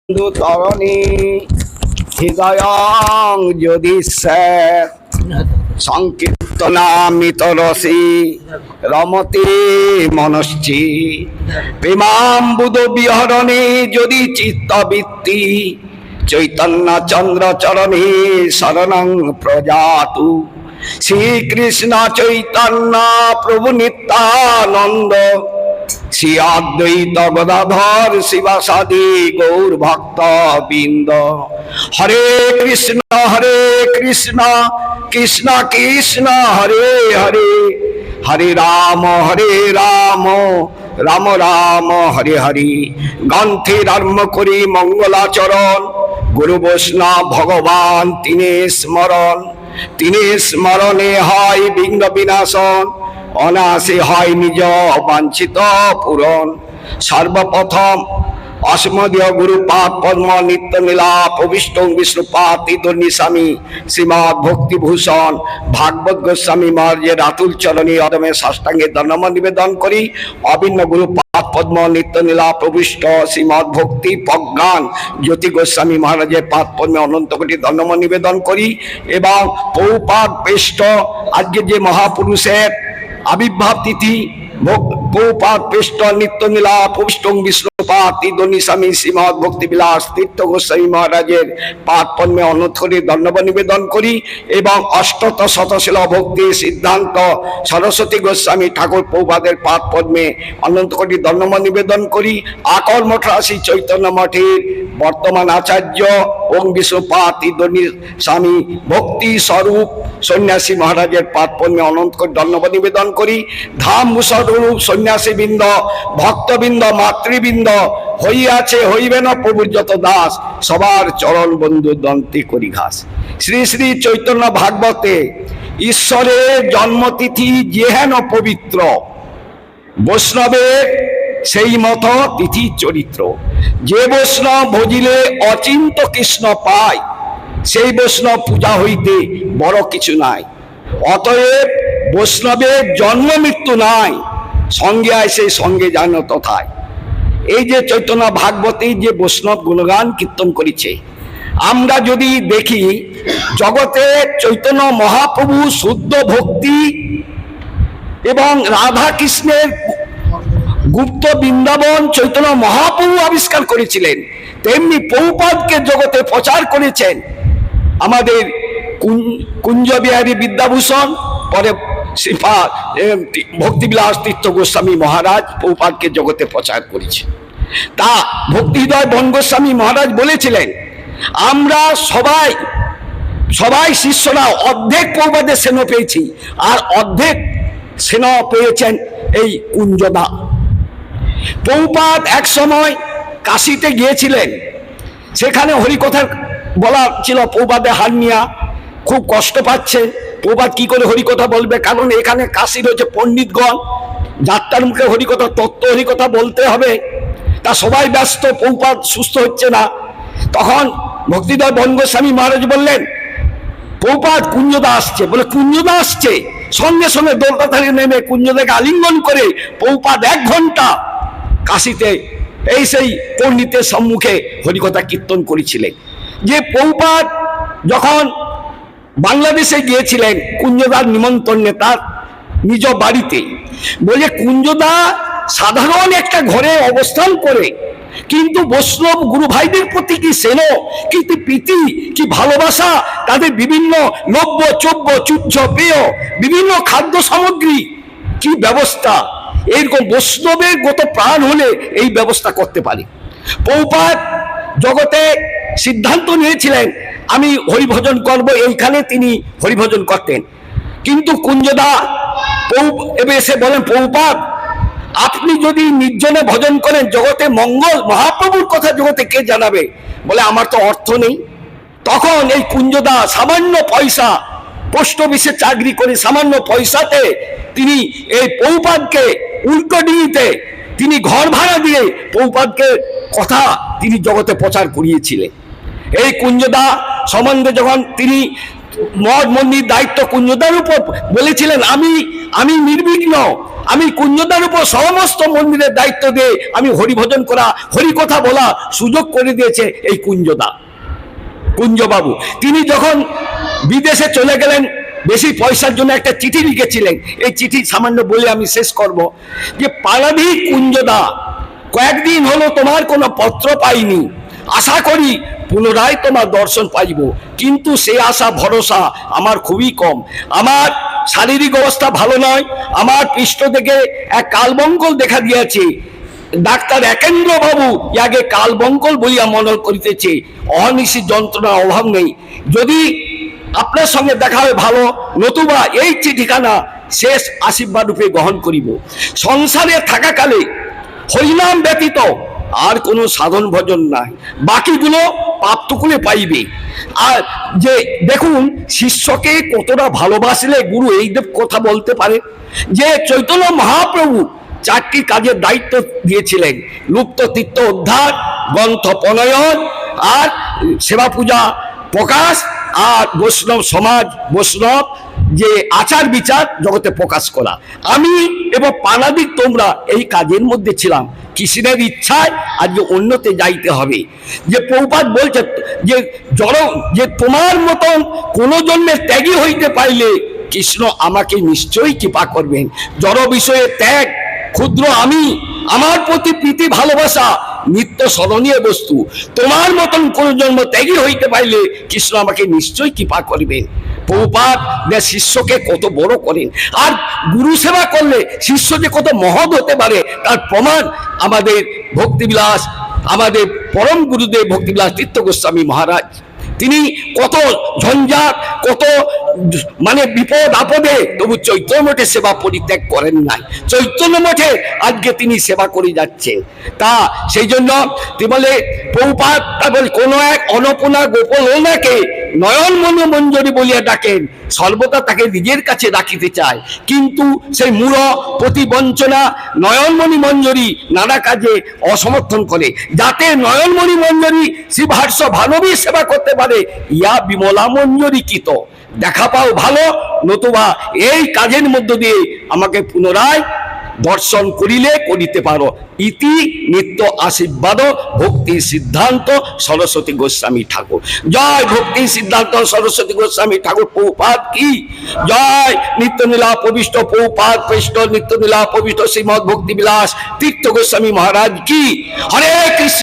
তরণী হৃদয়ং যদি সংকীর্তনামিত রসি রমতে মনশ্চি প্রেমাম্বুদ বিহরণে যদি চিত্তবৃত্তি চৈতন্য চন্দ্র চরণে শরণং প্রজাতু শ্রীকৃষ্ণ চৈতন্য প্রভু নিত্যানন্দ শ্রী অদ্বৈত গদাধর শিবাসাদি গৌর ভক্ত বৃন্দ। হরে কৃষ্ণ কৃষ্ণ কৃষ্ণ হরে হরে, হরে রাম রাম রাম হরে হরে। গ্রন্থের আরম্ভ করি মঙ্গলাচরণ, গুরু বৈষ্ণব ভগবান তিনি স্মরণে হয় বিঘ্ন বিনাশন, অনায়াসে হয় নিজ বাঞ্ছিত পূরণ। সর্বপ্রথম অসমদীয় গুরুপাদ পদ্ম নিত্য নীলা প্রবিষ্ট বিষ্ণুপাদ তিদর্ণী স্বামী শ্রীমৎ ভক্তিভূষণ ভাগবত গোস্বামী মহারাজের রাতুল চরণী অদমে সাষ্টাঙ্গে দণ্ডবৎ নিবেদন করি। অভিন্ন গুরুপাদ পদ্ম নিত্য নীলা প্রবিষ্ট শ্রীমৎ ভক্তি প্রজ্ঞান জ্যোতি গোস্বামী মহারাজের পাদ পদ্মে অনন্ত কোটি দণ্ডবৎ নিবেদন করি। এবং পৌপাদ পেষ্ট আজকে যে মহাপুরুষের আবির্ভাব তিথি, পৌপাদ পেষ্ট নিত্য নীলা প্রবিষ্ট বিষ্ণুপাদ তিদর্ণী স্বামী শ্রীমৎ ভক্তিবিলাস তীর্থ গোস্বামী মহারাজের পাদ পদ্মে অনন্ত কোটি দণ্ডবৎ নিবেদন করি। এবং অষ্টত শতশীল ভক্তি সিদ্ধান্ত সরস্বতী গোস্বামী ঠাকুর পৌপাদের পাদ পদ্মে অনন্ত কোটি দণ্ডবৎ নিবেদন করি। আকল মঠরাশি চৈতন্য মঠের বর্তমান আচার্য ওং বিষ্ণুপাদ তিদর্ণী স্বামী ভক্তি স্বরূপ সন্ন্যাসী মহারাজের পাদ পদ্মে অনন্ত কোটি দণ্ডবৎ নিবেদন করি। ধাম মুসরূপ সন্ন্যাসীবৃন্দ ভক্তবৃন্দ মাতৃবৃন্দ হইয়াছে হইবে না প্রভুর যত দাস, সবার চরণ বন্ধু দন্তে করি ঘাস। শ্রী শ্রী চৈতন্য ভাগবতে ঈশ্বরের জন্মতিথি যেহেন পবিত্র, বৈষ্ণবের সেই মত তিথি চরিত্র। যে বৈষ্ণব ভজিলে অচিন্ত কৃষ্ণ পায়, সেই বৈষ্ণব পূজা হইতে বড় কিছু নাই। অতএব বৈষ্ণবের জন্ম মৃত্যু নাই, সঙ্গে আইসে সঙ্গে জানো তথায়। এই যে চৈতন্য ভাগবতী যে বৈষ্ণব গুণগান কীর্তন করেছে, আমরা যদি দেখি জগতে চৈতন্য মহাপ্রভু শুদ্ধ ভক্তি এবং রাধা কৃষ্ণের গুপ্ত বৃন্দাবন চৈতন্য মহাপ্রভু আবিষ্কার করেছিলেন, তেমনি প্রভুপাদকে জগতে প্রচার করেছেন আমাদের কুঞ্জবিহারী বিদ্যাভূষণ, পরে শ্রীপাদ ভক্তিবিলাস তীর্থ গোস্বামী মহারাজ প্রভুপাদকে জগতে প্রচার করেছে। তা ভক্তিহৃদয় বন গোস্বামী মহারাজ বলেছিলেন, আমরা সবাই শিষ্যরা অর্ধেক প্রভুপাদের সেন পেয়েছি, আর অর্ধেক সেন পেয়েছেন এই কুঞ্জদা। প্রভুপাদ এক সময় কাশীতে গিয়েছিলেন, সেখানে হরিকথা বলা ছিল। প্রভুপাদের হার্নিয়া, খুব কষ্ট পাচ্ছে। প্রভুপাদ কি করে হরিকথা বলবে, কারণ এখানে কাশীর হচ্ছে পণ্ডিতগণ, যাত্রার মুখে হরিকথা তত্ত্ব হরিকথা বলতে হবে, তা সবাই ব্যস্ত, প্রভুপাদ সুস্থ হচ্ছে না। তখন ভক্তিহৃদয় বন গোস্বামী মহারাজ বললেন, প্রভুপাদ কুঞ্জদা আসছে। বলে কুঞ্জদা আসছে? সঙ্গে সঙ্গে দোলকাথারে নেমে কুঞ্জদাকে আলিঙ্গন করে প্রভুপাদ 1 ঘন্টা কাশীতে এই সেই পণ্ডিতের সম্মুখে হরিকথা কীর্তন করেছিলেন। যে প্রভুপাদ যখন বাংলাদেশে গিয়েছিলেন কুঞ্জদার নিমন্ত্রণে তার নিজ বাড়িতে, বলে কুঞ্জদা সাধারণ একটা ঘরে অবস্থান করে, কিন্তু বৈষ্ণব গুরু ভাইদের প্রতি কি স্নেহ, কি প্রীতি, কি ভালোবাসা, তাদের বিভিন্ন লভ্য চব্য চুচ্ছ পেয় বিভিন্ন খাদ্য সামগ্রী, কি ব্যবস্থা, এইরকম বৈষ্ণবের গত প্রাণ হলে এই ব্যবস্থা করতে পারে। প্রভুপাদ জগতে সিদ্ধান্ত নিয়েছিলেন আমি হরিভজন করব, এইখানে তিনি হরিভজন করতেন। কিন্তু কুঞ্জদা এসে বলেন, প্রভুপাদ আপনি যদি নির্জনে ভজন করেন জগতে মঙ্গল, মহাপ্রভুর কথা জগতে কে জানাবে? বলে আমার তো অর্থ নেই। তখন এই কুঞ্জদা সামান্য পয়সা, পোস্ট অফিসে চাকরি করে সামান্য পয়সাতে তিনি এই প্রভুপাদকে উল্টোডিঙিতে তিনি ঘর ভাড়া দিয়ে প্রভুপাদকে কথা তিনি জগতে প্রচার করিয়েছিলেন। এই কুঞ্জদা সম্বন্ধে যখন তিনি মঠ মন্দির দায়িত্ব কুঞ্জদার উপর বলেছিলেন, আমি নির্বিঘ্ন, আমি কুঞ্জদার উপর সমস্ত মন্দিরের দায়িত্ব দিয়ে আমি হরিভজন করা, হরিকথা বলা সুযোগ করে দিয়েছে এই কুঞ্জদা, কুঞ্জবাবু। তিনি যখন বিদেশে চলে গেলেন, বেশি পয়সার জন্য একটা চিঠি লিখেছিলেন। এই চিঠি সামান্য বলে আমি শেষ করব, যে পালাবি কুঞ্জদা, কয়েকদিন হলো তোমার কোনো পত্র পাইনি, আশা করি পুনরায় তোমার দর্শন পাইব, কিন্তু সে আশা ভরসা আমার খুবই কম। আমার শারীরিক অবস্থা ভালো নয়, আমার পৃষ্ঠ থেকে এক কালবঙ্কল দেখা দিয়েছে। ডাক্তার একেন্দ্র বাবু ইয়াকে কালবঙ্কল বলিয়া মনে করিতেছে, অহর্নিশি যন্ত্রণার অভাব নেই। যদি আপনার সঙ্গে দেখা হয় ভালো, নতুবা এই চিঠিখানা শেষ আশীর্বাদ রূপে গ্রহণ করিব। সংসারে থাকাকালে হরিনাম ব্যতীত আর কোনো সাধন ভজন নাই, বাকিগুলো পাপটুকুলে পাইবে। আর যে দেখুন শিষ্যকে কতটা ভালোবাসলে গুরু এই কথা বলতে পারে, যে চৈতন্য মহাপ্রভু 4টি কাজের দায়িত্ব দিয়েছিলেন: লুপ্ত তীর্থ উদ্ধার, গ্রন্থ প্রণয়ন, আর সেবা পূজা প্রকাশ, আর বৈষ্ণব সমাজ, বৈষ্ণব যে আচার বিচার জগতে প্রকাশ করা। আমি এবং পানাদিক তোমরা এই কাজের মধ্যে ছিলাম। কৃষ্ণের ইচ্ছায় আজকে অন্যতে যাইতে হবে। যে প্রভুপাদ বলছে যে যে তোমার মতন কোনো জন্মে ত্যাগী হইতে পাইলে কৃষ্ণ আমাকে নিশ্চয়ই কৃপা করবেন। জড় বিষয়ে ত্যাগ, ক্ষুদ্র আমি, আমার প্রতি প্রীতি ভালোবাসা নিত্য স্মরণীয় বস্তু। তোমার মতন কোন জন্ম ত্যাগী হইতে পাইলে কৃষ্ণ আমাকে নিশ্চয়ই কৃপা করবেন। প্রভুপাদ শিষ্যকে কত বড় করেন, আর গুরু সেবা করলে শিষ্য যে কত মহৎ হতে পারে তার প্রমাণ আমাদের ভক্তিবিলাস, আমাদের পরম গুরুদেব ভক্তিবিলাস তীর্থ গোস্বামী মহারাজ। তিনি কত ঝঞ্ঝাট, কত মানে বিপদ আপদে তবু চৈতন্য মঠে সেবা পরিত্যাগ করেন নাই। চৈতন্য মঠে আজকে তিনি সেবা করে যাচ্ছেন। তা সেই জন্য তিনি বলে প্রভুপাদ কোনো এক অনপূর্ণা গোপলনাকে নয়ন মন মঞ্জরি বলিয়া ডাকেন, সর্বদা তাকে নিজের কাছে রাখিতে চায়, কিন্তু সেই মূঢ় প্রতিবঞ্চনা নয়নমণি মঞ্জরি নানা কাজে অসমর্থন করে, যাতে নয়নমণি মঞ্জরি শ্রীভাষ্য ভানবী সেবা করতে পারে। ইয়া বিমলা মঞ্জরি কিত, দেখা পাও ভালো, নতুবা এই কাজের মধ্য দিয়ে আমাকে পুনরায় দর্শন করিলে করিতে পারো। ইতি নিত্য আশীর্বাদ ভক্তি সিদ্ধান্ত সরস্বতী গোস্বামী ঠাকুর। জয় ভক্তি সিদ্ধান্ত সরস্বতী গোস্বামী ঠাকুর প্রভুপাদ কি জয়। নিত্য নীলা প্রবিষ্ট প্রভুপাদ পৃষ্ঠ নিত্য নীলা প্রবিষ্ট শ্রীমদ ভক্তি বিলাস তীর্থ গোস্বামী মহারাজ কি। হরে কৃষ্ণ।